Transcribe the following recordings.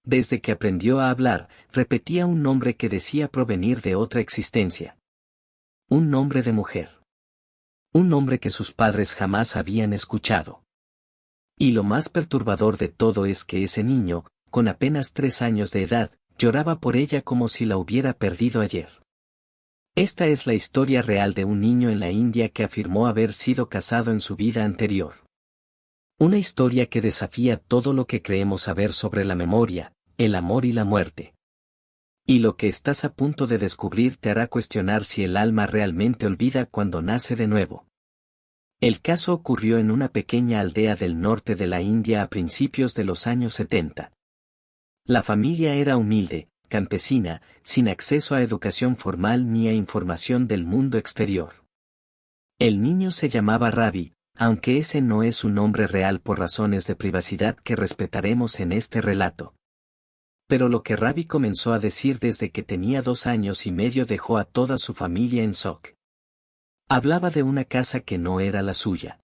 Desde que aprendió a hablar, repetía un nombre que decía provenir de otra existencia. Un nombre de mujer. Un nombre que sus padres jamás habían escuchado. Y lo más perturbador de todo es que ese niño, con apenas 3 años de edad, lloraba por ella como si la hubiera perdido ayer. Esta es la historia real de un niño en la India que afirmó haber sido casado en su vida anterior. Una historia que desafía todo lo que creemos saber sobre la memoria, el amor y la muerte. Y lo que estás a punto de descubrir te hará cuestionar si el alma realmente olvida cuando nace de nuevo. El caso ocurrió en una pequeña aldea del norte de la India a principios de los años 70. La familia era humilde, campesina, sin acceso a educación formal ni a información del mundo exterior. El niño se llamaba Ravi, aunque ese no es su nombre real por razones de privacidad que respetaremos en este relato. Pero lo que Ravi comenzó a decir desde que tenía 2 años y medio dejó a toda su familia en shock. Hablaba de una casa que no era la suya.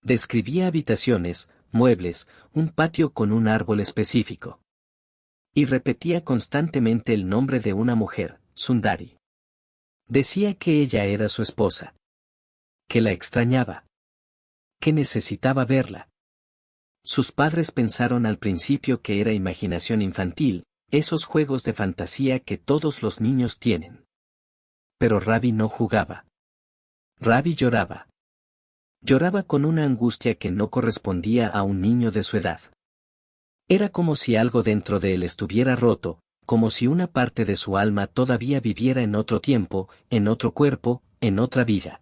Describía habitaciones, muebles, un patio con un árbol específico. Y repetía constantemente el nombre de una mujer, Sundari. Decía que ella era su esposa. Que la extrañaba. Que necesitaba verla. Sus padres pensaron al principio que era imaginación infantil, esos juegos de fantasía que todos los niños tienen. Pero Ravi no jugaba. Ravi lloraba. Lloraba con una angustia que no correspondía a un niño de su edad. Era como si algo dentro de él estuviera roto, como si una parte de su alma todavía viviera en otro tiempo, en otro cuerpo, en otra vida.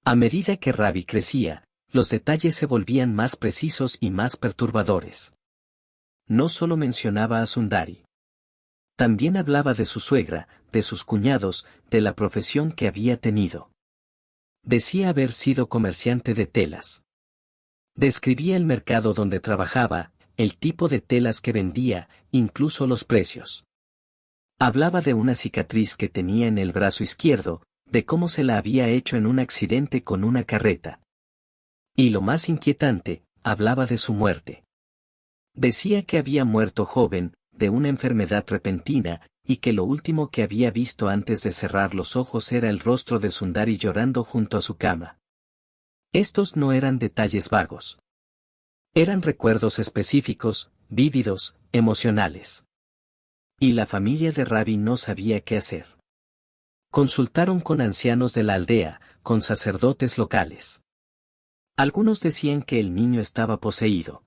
A medida que Ravi crecía, los detalles se volvían más precisos y más perturbadores. No solo mencionaba a Sundari. También hablaba de su suegra, de sus cuñados, de la profesión que había tenido. Decía haber sido comerciante de telas. Describía el mercado donde trabajaba, el tipo de telas que vendía, incluso los precios. Hablaba de una cicatriz que tenía en el brazo izquierdo, de cómo se la había hecho en un accidente con una carreta. Y lo más inquietante, hablaba de su muerte. Decía que había muerto joven, de una enfermedad repentina, y que lo último que había visto antes de cerrar los ojos era el rostro de Sundari llorando junto a su cama. Estos no eran detalles vagos. Eran recuerdos específicos, vívidos, emocionales. Y la familia de Ravi no sabía qué hacer. Consultaron con ancianos de la aldea, con sacerdotes locales. Algunos decían que el niño estaba poseído.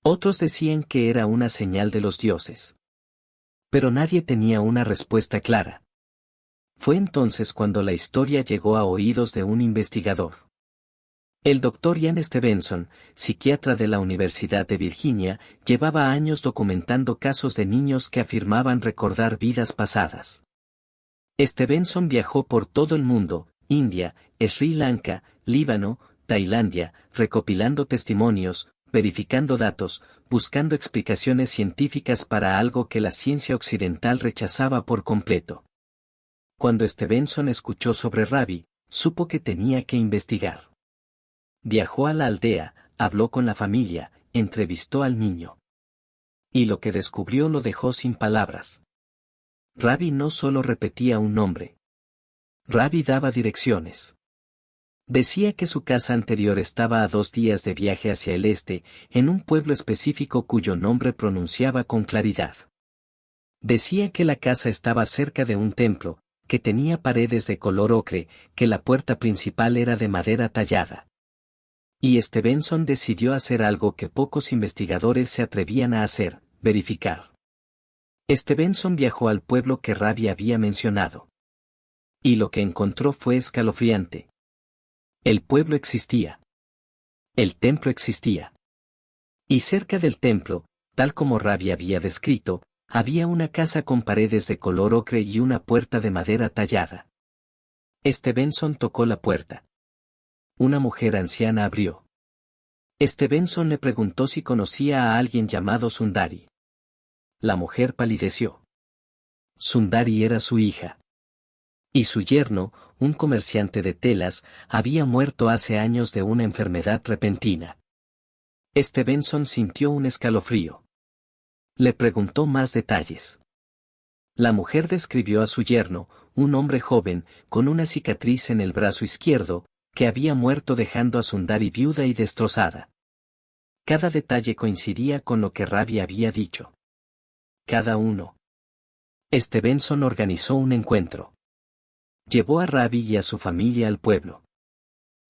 Otros decían que era una señal de los dioses. Pero nadie tenía una respuesta clara. Fue entonces cuando la historia llegó a oídos de un investigador. El Dr. Ian Stevenson, psiquiatra de la Universidad de Virginia, llevaba años documentando casos de niños que afirmaban recordar vidas pasadas. Stevenson viajó por todo el mundo, India, Sri Lanka, Líbano, Tailandia, recopilando testimonios, verificando datos, buscando explicaciones científicas para algo que la ciencia occidental rechazaba por completo. Cuando Stevenson escuchó sobre Ravi, supo que tenía que investigar. Viajó a la aldea, habló con la familia, entrevistó al niño. Y lo que descubrió lo dejó sin palabras. Ravi no solo repetía un nombre. Ravi daba direcciones. Decía que su casa anterior estaba a 2 días de viaje hacia el este, en un pueblo específico cuyo nombre pronunciaba con claridad. Decía que la casa estaba cerca de un templo, que tenía paredes de color ocre, que la puerta principal era de madera tallada. Y Stevenson decidió hacer algo que pocos investigadores se atrevían a hacer, verificar. Stevenson viajó al pueblo que Ravi había mencionado. Y lo que encontró fue escalofriante. El pueblo existía. El templo existía. Y cerca del templo, tal como Ravi había descrito, había una casa con paredes de color ocre y una puerta de madera tallada. Stevenson tocó la puerta. Una mujer anciana abrió. Stevenson le preguntó si conocía a alguien llamado Sundari. La mujer palideció. Sundari era su hija. Y su yerno, un comerciante de telas, había muerto hace años de una enfermedad repentina. Stevenson sintió un escalofrío. Le preguntó más detalles. La mujer describió a su yerno, un hombre joven, con una cicatriz en el brazo izquierdo, que había muerto dejando a Sundari viuda y destrozada. Cada detalle coincidía con lo que Ravi había dicho. Cada uno. Stevenson organizó un encuentro. Llevó a Ravi y a su familia al pueblo.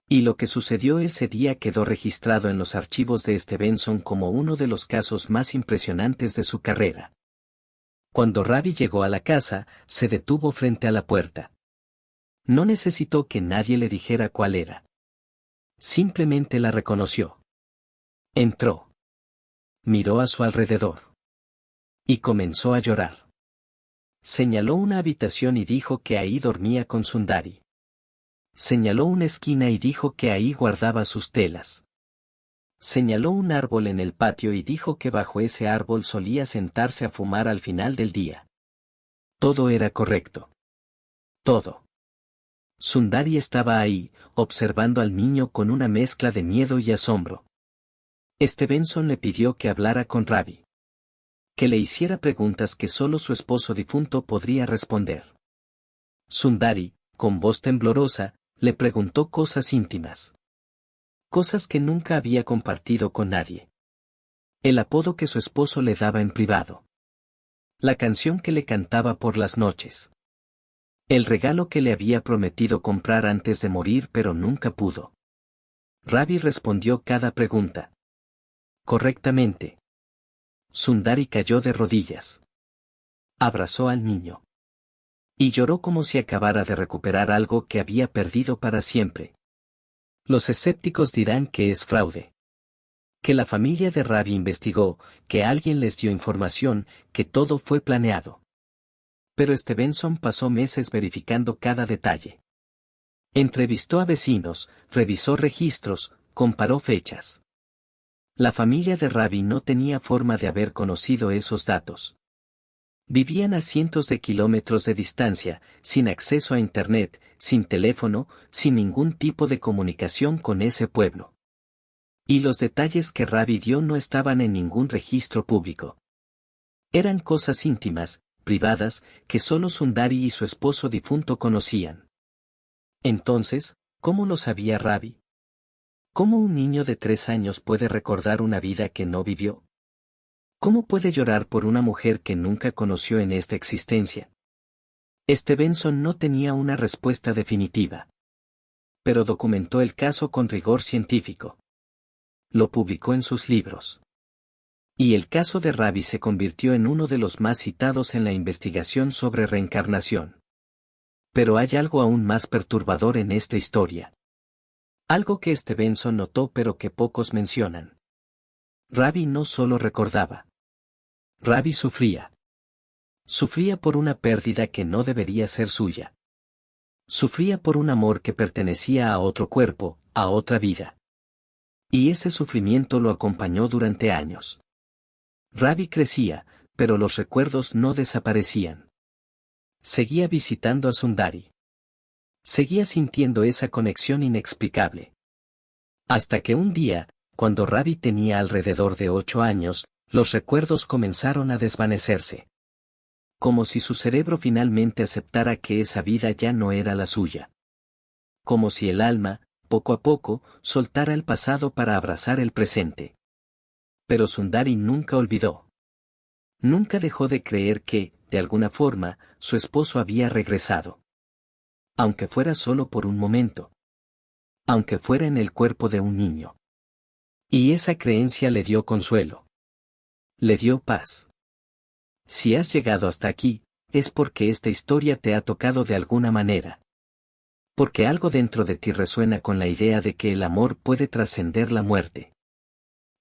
Y lo que sucedió ese día quedó registrado en los archivos de Stevenson como uno de los casos más impresionantes de su carrera. Cuando Ravi llegó a la casa, se detuvo frente a la puerta. No necesitó que nadie le dijera cuál era. Simplemente la reconoció. Entró. Miró a su alrededor. Y comenzó a llorar. Señaló una habitación y dijo que ahí dormía con Sundari. Señaló una esquina y dijo que ahí guardaba sus telas. Señaló un árbol en el patio y dijo que bajo ese árbol solía sentarse a fumar al final del día. Todo era correcto. Todo. Sundari estaba ahí, observando al niño con una mezcla de miedo y asombro. Stevenson le pidió que hablara con Ravi. Que le hiciera preguntas que solo su esposo difunto podría responder. Sundari, con voz temblorosa, le preguntó cosas íntimas. Cosas que nunca había compartido con nadie. El apodo que su esposo le daba en privado. La canción que le cantaba por las noches. El regalo que le había prometido comprar antes de morir pero nunca pudo. Ravi respondió cada pregunta. Correctamente. Sundari cayó de rodillas. Abrazó al niño. Y lloró como si acabara de recuperar algo que había perdido para siempre. Los escépticos dirán que es fraude. Que la familia de Ravi investigó, que alguien les dio información, que todo fue planeado. Pero Stevenson pasó meses verificando cada detalle. Entrevistó a vecinos, revisó registros, comparó fechas. La familia de Ravi no tenía forma de haber conocido esos datos. Vivían a cientos de kilómetros de distancia, sin acceso a Internet, sin teléfono, sin ningún tipo de comunicación con ese pueblo. Y los detalles que Ravi dio no estaban en ningún registro público. Eran cosas íntimas, privadas, que solo Sundari y su esposo difunto conocían. Entonces, ¿cómo lo sabía Ravi? ¿Cómo un niño de 3 años puede recordar una vida que no vivió? ¿Cómo puede llorar por una mujer que nunca conoció en esta existencia? Stevenson no tenía una respuesta definitiva. Pero documentó el caso con rigor científico. Lo publicó en sus libros. Y el caso de Ravi se convirtió en uno de los más citados en la investigación sobre reencarnación. Pero hay algo aún más perturbador en esta historia. Algo que Stevenson notó pero que pocos mencionan. Ravi no solo recordaba. Ravi sufría. Sufría por una pérdida que no debería ser suya. Sufría por un amor que pertenecía a otro cuerpo, a otra vida. Y ese sufrimiento lo acompañó durante años. Ravi crecía, pero los recuerdos no desaparecían. Seguía visitando a Sundari. Seguía sintiendo esa conexión inexplicable. Hasta que un día, cuando Ravi tenía alrededor de 8 años, los recuerdos comenzaron a desvanecerse. Como si su cerebro finalmente aceptara que esa vida ya no era la suya. Como si el alma, poco a poco, soltara el pasado para abrazar el presente. Pero Sundari nunca olvidó. Nunca dejó de creer que, de alguna forma, su esposo había regresado. Aunque fuera solo por un momento. Aunque fuera en el cuerpo de un niño. Y esa creencia le dio consuelo. Le dio paz. Si has llegado hasta aquí, es porque esta historia te ha tocado de alguna manera. Porque algo dentro de ti resuena con la idea de que el amor puede trascender la muerte.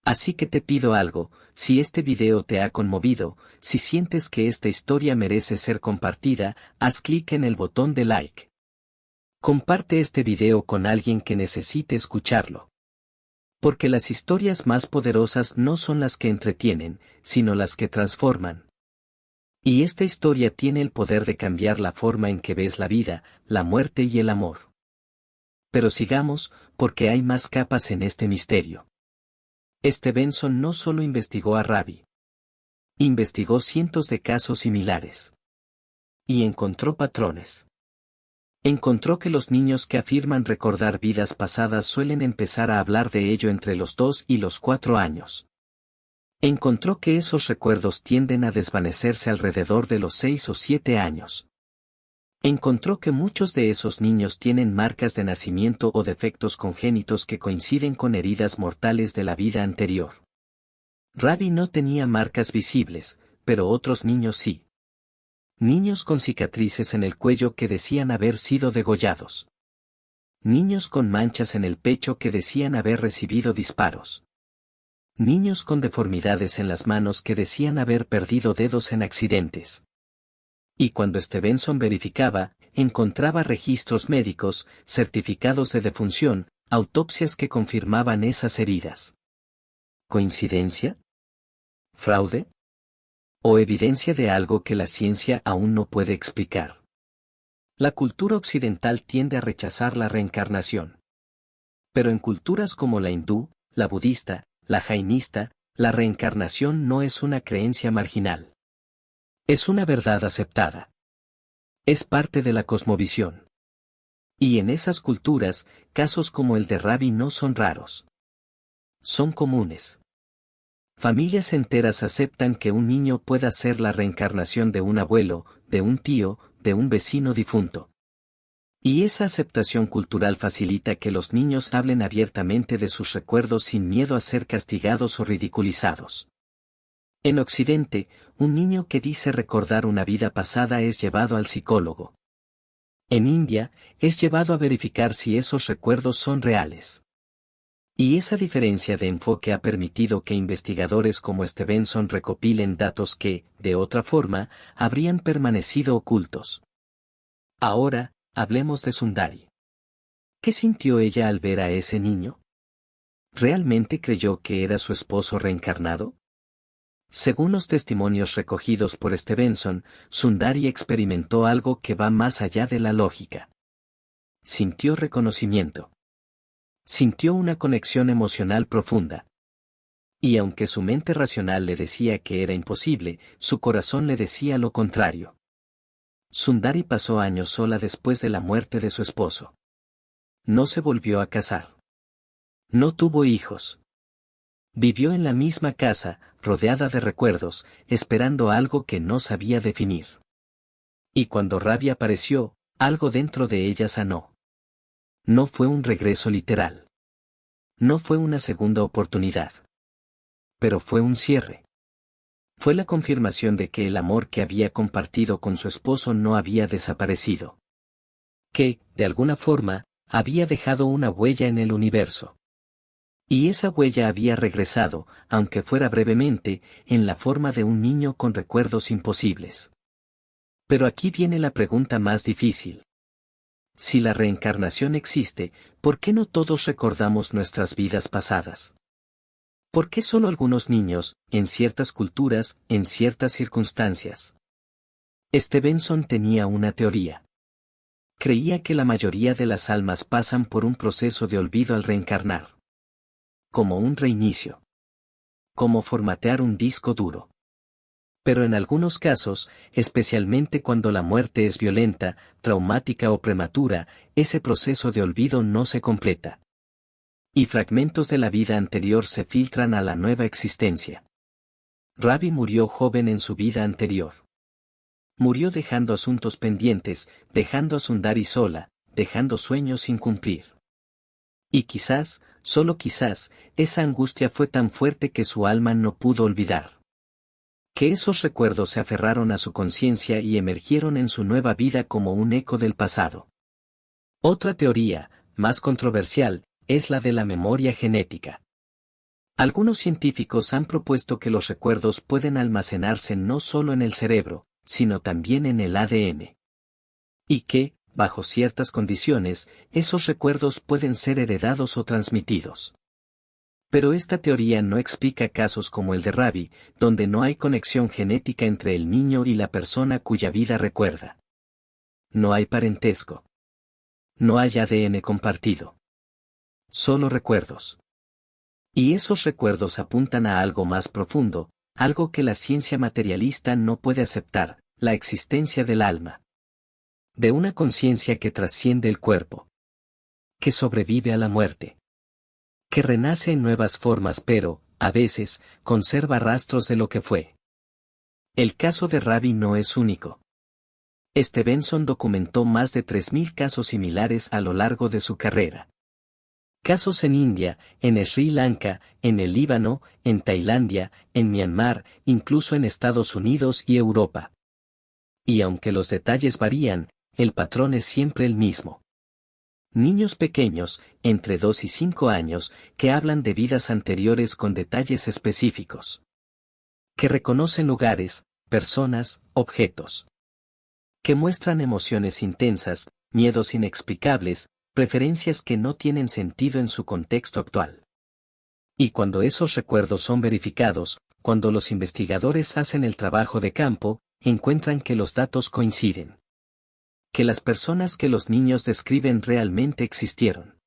Así que te pido algo, si este video te ha conmovido, si sientes que esta historia merece ser compartida, haz clic en el botón de like. Comparte este video con alguien que necesite escucharlo. Porque las historias más poderosas no son las que entretienen, sino las que transforman. Y esta historia tiene el poder de cambiar la forma en que ves la vida, la muerte y el amor. Pero sigamos, porque hay más capas en este misterio. Stevenson no solo investigó a Ravi. Investigó cientos de casos similares. Y encontró patrones. Encontró que los niños que afirman recordar vidas pasadas suelen empezar a hablar de ello entre los 2 y los 4 años. Encontró que esos recuerdos tienden a desvanecerse alrededor de los 6 o 7 años. Encontró que muchos de esos niños tienen marcas de nacimiento o defectos congénitos que coinciden con heridas mortales de la vida anterior. Ravi no tenía marcas visibles, pero otros niños sí. Niños con cicatrices en el cuello que decían haber sido degollados. Niños con manchas en el pecho que decían haber recibido disparos. Niños con deformidades en las manos que decían haber perdido dedos en accidentes. Y cuando Stevenson verificaba, encontraba registros médicos, certificados de defunción, autopsias que confirmaban esas heridas. ¿Coincidencia? ¿Fraude? ¿O evidencia de algo que la ciencia aún no puede explicar? La cultura occidental tiende a rechazar la reencarnación. Pero en culturas como la hindú, la budista, la jainista, la reencarnación no es una creencia marginal. Es una verdad aceptada. Es parte de la cosmovisión. Y en esas culturas, casos como el de Ravi no son raros. Son comunes. Familias enteras aceptan que un niño pueda ser la reencarnación de un abuelo, de un tío, de un vecino difunto. Y esa aceptación cultural facilita que los niños hablen abiertamente de sus recuerdos sin miedo a ser castigados o ridiculizados. En Occidente, un niño que dice recordar una vida pasada es llevado al psicólogo. En India, es llevado a verificar si esos recuerdos son reales. Y esa diferencia de enfoque ha permitido que investigadores como Stevenson recopilen datos que, de otra forma, habrían permanecido ocultos. Ahora, hablemos de Sundari. ¿Qué sintió ella al ver a ese niño? ¿Realmente creyó que era su esposo reencarnado? Según los testimonios recogidos por Stevenson, Sundari experimentó algo que va más allá de la lógica. Sintió reconocimiento. Sintió una conexión emocional profunda. Y aunque su mente racional le decía que era imposible, su corazón le decía lo contrario. Sundari pasó años sola después de la muerte de su esposo. No se volvió a casar. No tuvo hijos. Vivió en la misma casa, rodeada de recuerdos, esperando algo que no sabía definir. Y cuando Ravi apareció, algo dentro de ella sanó. No fue un regreso literal. No fue una segunda oportunidad. Pero fue un cierre. Fue la confirmación de que el amor que había compartido con su esposo no había desaparecido. Que, de alguna forma, había dejado una huella en el universo. Y esa huella había regresado, aunque fuera brevemente, en la forma de un niño con recuerdos imposibles. Pero aquí viene la pregunta más difícil. Si la reencarnación existe, ¿por qué no todos recordamos nuestras vidas pasadas? ¿Por qué solo algunos niños, en ciertas culturas, en ciertas circunstancias? Stevenson tenía una teoría. Creía que la mayoría de las almas pasan por un proceso de olvido al reencarnar. Como un reinicio. Como formatear un disco duro. Pero en algunos casos, especialmente cuando la muerte es violenta, traumática o prematura, ese proceso de olvido no se completa. Y fragmentos de la vida anterior se filtran a la nueva existencia. Ravi murió joven en su vida anterior. Murió dejando asuntos pendientes, dejando a Sundari sola, dejando sueños sin cumplir. Y quizás, solo quizás, esa angustia fue tan fuerte que su alma no pudo olvidar. Que esos recuerdos se aferraron a su conciencia y emergieron en su nueva vida como un eco del pasado. Otra teoría, más controversial, es la de la memoria genética. Algunos científicos han propuesto que los recuerdos pueden almacenarse no solo en el cerebro, sino también en el ADN. Y que, bajo ciertas condiciones, esos recuerdos pueden ser heredados o transmitidos. Pero esta teoría no explica casos como el de Ravi, donde no hay conexión genética entre el niño y la persona cuya vida recuerda. No hay parentesco. No hay ADN compartido. Solo recuerdos. Y esos recuerdos apuntan a algo más profundo, algo que la ciencia materialista no puede aceptar, la existencia del alma. De una conciencia que trasciende el cuerpo. Que sobrevive a la muerte. Que renace en nuevas formas pero, a veces, conserva rastros de lo que fue. El caso de Ravi no es único. Stevenson documentó más de 3.000 casos similares a lo largo de su carrera. Casos en India, en Sri Lanka, en el Líbano, en Tailandia, en Myanmar, incluso en Estados Unidos y Europa. Y aunque los detalles varían, el patrón es siempre el mismo. Niños pequeños, entre 2 y 5 años, que hablan de vidas anteriores con detalles específicos. Que reconocen lugares, personas, objetos. Que muestran emociones intensas, miedos inexplicables, preferencias que no tienen sentido en su contexto actual. Y cuando esos recuerdos son verificados, cuando los investigadores hacen el trabajo de campo, encuentran que los datos coinciden. Que las personas que los niños describen realmente existieron.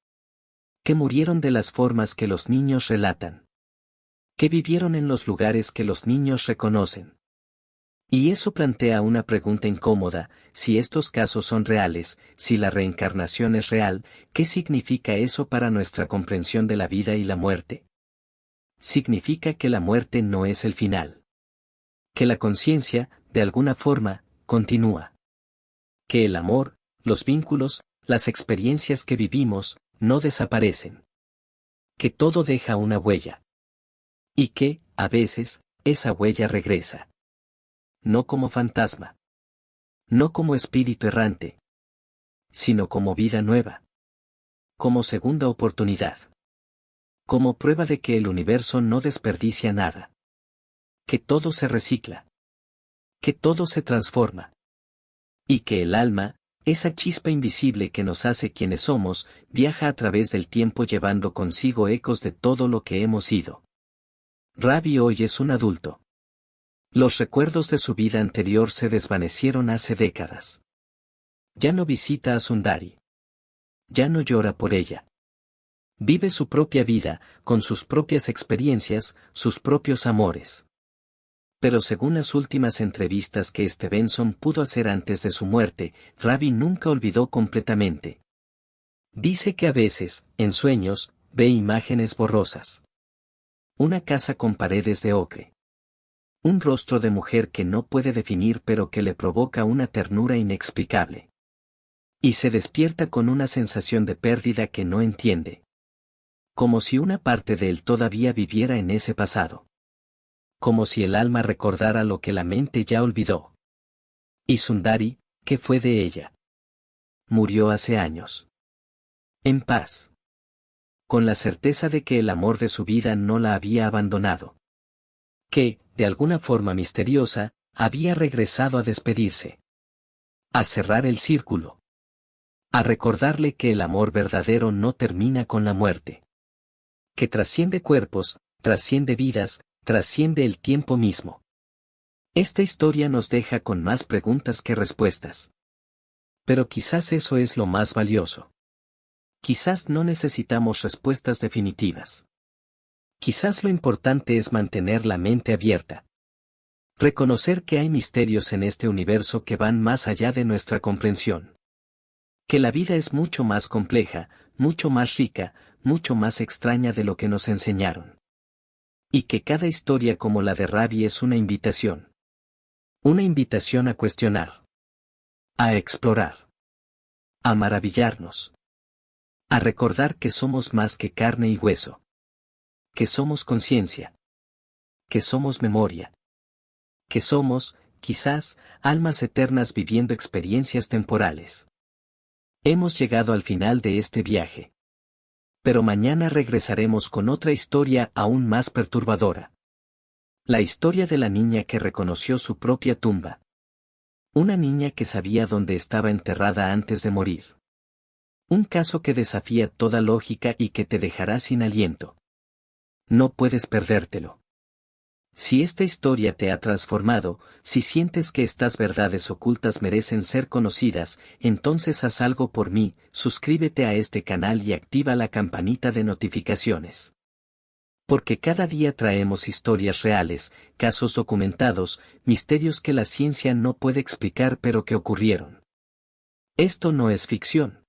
Que murieron de las formas que los niños relatan. Que vivieron en los lugares que los niños reconocen. Y eso plantea una pregunta incómoda: si estos casos son reales, si la reencarnación es real, ¿qué significa eso para nuestra comprensión de la vida y la muerte? Significa que la muerte no es el final. Que la conciencia, de alguna forma, continúa. Que el amor, los vínculos, las experiencias que vivimos, no desaparecen. Que todo deja una huella. Y que, a veces, esa huella regresa. No como fantasma. No como espíritu errante. Sino como vida nueva. Como segunda oportunidad. Como prueba de que el universo no desperdicia nada. Que todo se recicla. Que todo se transforma. Y que el alma, esa chispa invisible que nos hace quienes somos, viaja a través del tiempo llevando consigo ecos de todo lo que hemos sido. Ravi hoy es un adulto. Los recuerdos de su vida anterior se desvanecieron hace décadas. Ya no visita a Sundari. Ya no llora por ella. Vive su propia vida, con sus propias experiencias, sus propios amores. Pero según las últimas entrevistas que Stevenson pudo hacer antes de su muerte, Ravi nunca olvidó completamente. Dice que a veces, en sueños, ve imágenes borrosas. Una casa con paredes de ocre. Un rostro de mujer que no puede definir pero que le provoca una ternura inexplicable. Y se despierta con una sensación de pérdida que no entiende. Como si una parte de él todavía viviera en ese pasado. Como si el alma recordara lo que la mente ya olvidó. Y Sundari, ¿qué fue de ella? Murió hace años. En paz. Con la certeza de que el amor de su vida no la había abandonado. Que, de alguna forma misteriosa, había regresado a despedirse. A cerrar el círculo. A recordarle que el amor verdadero no termina con la muerte. Que trasciende cuerpos, trasciende vidas, trasciende el tiempo mismo. Esta historia nos deja con más preguntas que respuestas. Pero quizás eso es lo más valioso. Quizás no necesitamos respuestas definitivas. Quizás lo importante es mantener la mente abierta. Reconocer que hay misterios en este universo que van más allá de nuestra comprensión. Que la vida es mucho más compleja, mucho más rica, mucho más extraña de lo que nos enseñaron. Y que cada historia como la de Ravi es una invitación. Una invitación a cuestionar. A explorar. A maravillarnos. A recordar que somos más que carne y hueso. Que somos conciencia. Que somos memoria. Que somos, quizás, almas eternas viviendo experiencias temporales. Hemos llegado al final de este viaje. Pero mañana regresaremos con otra historia aún más perturbadora. La historia de la niña que reconoció su propia tumba. Una niña que sabía dónde estaba enterrada antes de morir. Un caso que desafía toda lógica y que te dejará sin aliento. No puedes perdértelo. Si esta historia te ha transformado, si sientes que estas verdades ocultas merecen ser conocidas, entonces haz algo por mí, suscríbete a este canal y activa la campanita de notificaciones. Porque cada día traemos historias reales, casos documentados, misterios que la ciencia no puede explicar pero que ocurrieron. Esto no es ficción.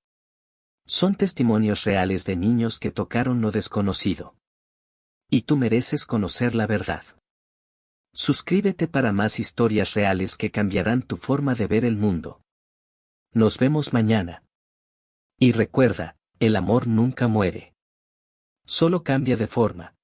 Son testimonios reales de niños que tocaron lo desconocido. Y tú mereces conocer la verdad. Suscríbete para más historias reales que cambiarán tu forma de ver el mundo. Nos vemos mañana. Y recuerda, el amor nunca muere. Solo cambia de forma.